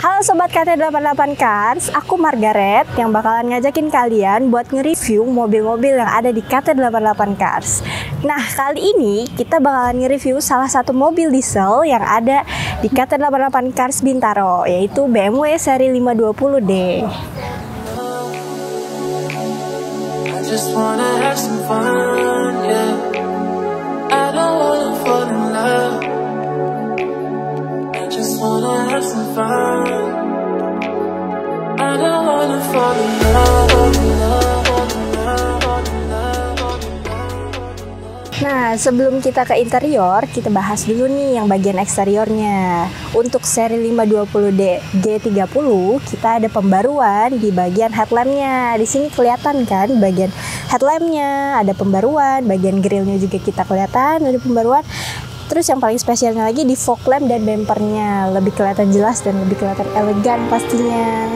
Halo Sobat KT88 Cars, aku Margaret yang bakalan ngajakin kalian buat nge-review mobil-mobil yang ada di KT88 Cars. Nah, kali ini kita bakalan nge-review salah satu mobil diesel yang ada di KT88 Cars Bintaro, yaitu BMW seri 520D. Just wanna have some fun, yeah. I don't wanna fall in love. I just wanna have some fun. I don't wanna fall in love. Nah, sebelum kita ke interior, kita bahas dulu nih yang bagian eksteriornya. Untuk seri 520D G30, kita ada pembaruan di bagian headlampnya. Di sini kelihatan kan bagian headlampnya, ada pembaruan, bagian grillnya juga kita kelihatan ada pembaruan. Terus yang paling spesialnya lagi di fog lamp dan bumpernya, lebih kelihatan jelas dan lebih kelihatan elegan pastinya.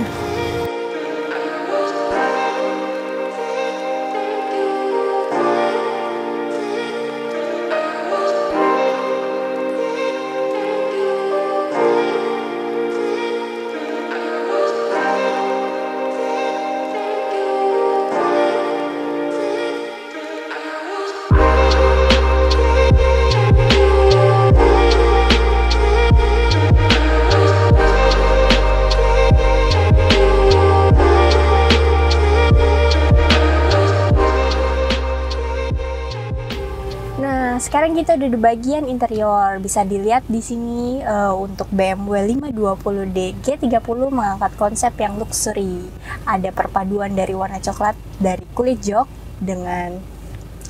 Sekarang kita udah di bagian interior. Bisa dilihat di sini untuk BMW 520D G30 mengangkat konsep yang luxury. Ada perpaduan dari warna coklat dari kulit jok dengan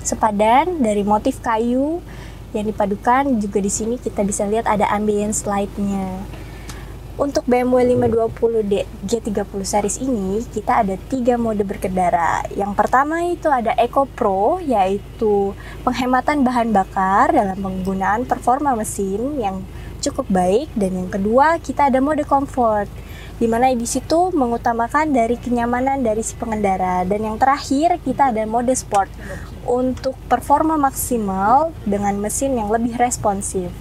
sepadan dari motif kayu yang dipadukan. Juga di sini kita bisa lihat ada ambience light-nya. Untuk BMW 520D G30 series ini, kita ada 3 mode berkendara. Yang pertama itu ada Eco Pro, yaitu penghematan bahan bakar dalam penggunaan performa mesin yang cukup baik. Dan yang kedua, kita ada mode Comfort, di mana di situ mengutamakan dari kenyamanan dari si pengendara. Dan yang terakhir, kita ada mode Sport, untuk performa maksimal dengan mesin yang lebih responsif.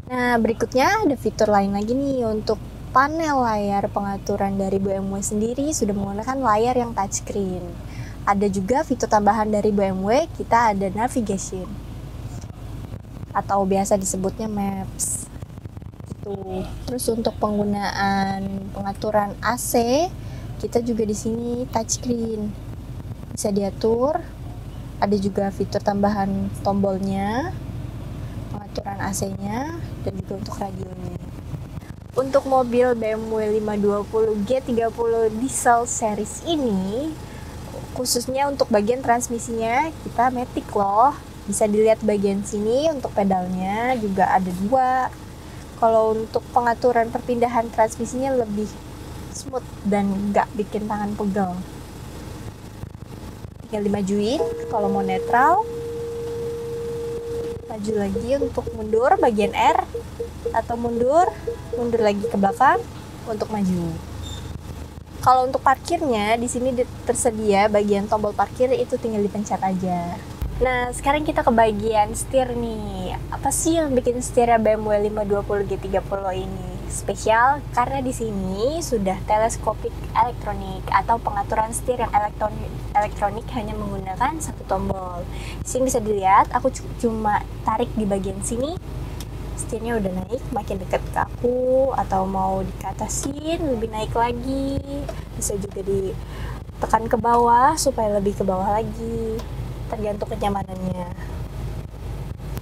Nah, berikutnya ada fitur lain lagi nih. Untuk panel layar pengaturan dari BMW sendiri sudah menggunakan layar yang touchscreen. Ada juga fitur tambahan dari BMW, kita ada navigation atau biasa disebutnya maps. Terus untuk penggunaan pengaturan AC, kita juga di sini touchscreen. Bisa diatur. Ada juga fitur tambahan tombolnya, pengaturan AC-nya, dan juga untuk radionya. Untuk mobil BMW 520 G30 diesel series ini, khususnya untuk bagian transmisinya, kita matic loh. Bisa dilihat bagian sini untuk pedalnya juga ada 2. Kalau untuk pengaturan perpindahan transmisinya lebih smooth dan nggak bikin tangan pegal. Tinggal dimajuin kalau mau netral. Maju lagi untuk mundur bagian R, atau mundur lagi ke belakang untuk maju. Kalau untuk parkirnya di sini tersedia bagian tombol parkir, itu tinggal dipencet aja. Nah, sekarang kita ke bagian setir nih. Apa sih yang bikin setirnya BMW 520 G30 ini spesial? Karena di sini sudah teleskopik elektronik atau pengaturan setir yang elektronik hanya menggunakan satu tombol. Di sini bisa dilihat, aku cuma tarik di bagian sini, setirnya udah naik makin dekat ke aku, atau mau dikatasin lebih naik lagi, bisa juga ditekan ke bawah supaya lebih ke bawah lagi, tergantung kenyamanannya.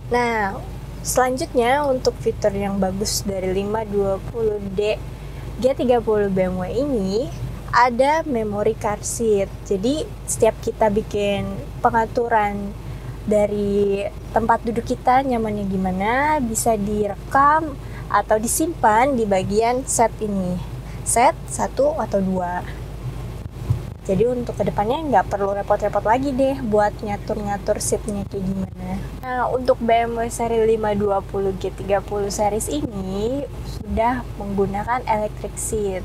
Nah, selanjutnya untuk fitur yang bagus dari 520D G30 BMW ini ada memory car seat. Jadi setiap kita bikin pengaturan dari tempat duduk kita nyamannya gimana, bisa direkam atau disimpan di bagian set ini, set 1 atau 2. Jadi untuk kedepannya nggak perlu repot-repot lagi deh buat ngatur-ngatur seatnya kayak gimana. Nah, untuk BMW seri 520 G30 series ini sudah menggunakan electric seat.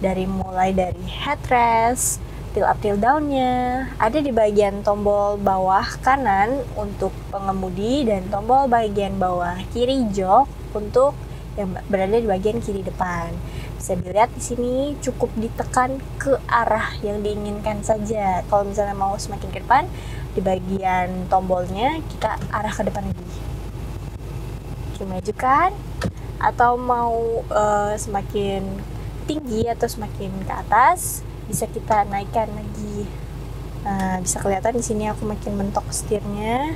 Mulai dari headrest, tilt up tilt down-nya, ada di bagian tombol bawah kanan untuk pengemudi dan tombol bagian bawah kiri jok untuk yang berada di bagian kiri depan. Bisa dilihat di sini cukup ditekan ke arah yang diinginkan saja. Kalau misalnya mau semakin ke depan, di bagian tombolnya kita arah ke depan lagi. Oke, majukan. Atau mau semakin tinggi atau semakin ke atas, bisa kita naikkan lagi. Nah, bisa kelihatan di sini aku makin mentok setirnya.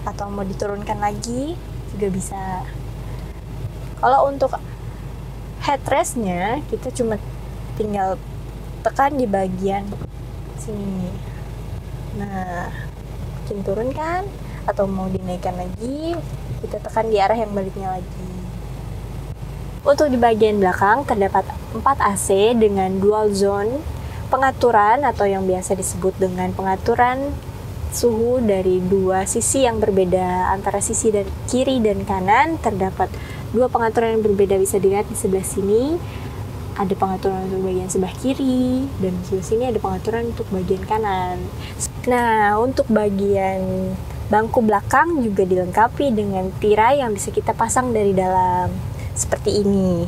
Atau mau diturunkan lagi juga bisa. Kalau untuk headrestnya kita cuma tinggal tekan di bagian sini. Nah, mungkin turunkan atau mau dinaikkan lagi, kita tekan di arah yang baliknya lagi. Untuk di bagian belakang terdapat 4 AC dengan dual zone pengaturan atau yang biasa disebut dengan pengaturan suhu dari dua sisi yang berbeda. Antara sisi dari kiri dan kanan terdapat 2 pengaturan yang berbeda. Bisa dilihat di sebelah sini ada pengaturan untuk bagian sebelah kiri dan di sebelah sini ada pengaturan untuk bagian kanan. Nah, untuk bagian bangku belakang juga dilengkapi dengan tirai yang bisa kita pasang dari dalam seperti ini.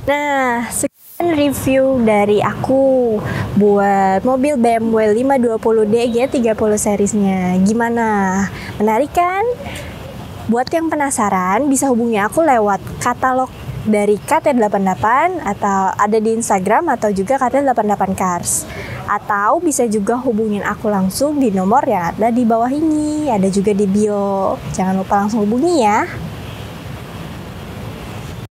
Nah, sekian review dari aku buat mobil BMW 520d G30 seriesnya. Gimana? Menarik kan? Buat yang penasaran, bisa hubungi aku lewat katalog dari KT88 atau ada di Instagram atau juga KT88 Cars. Atau bisa juga hubungin aku langsung di nomor yang ada di bawah ini, ada juga di bio. Jangan lupa langsung hubungi ya.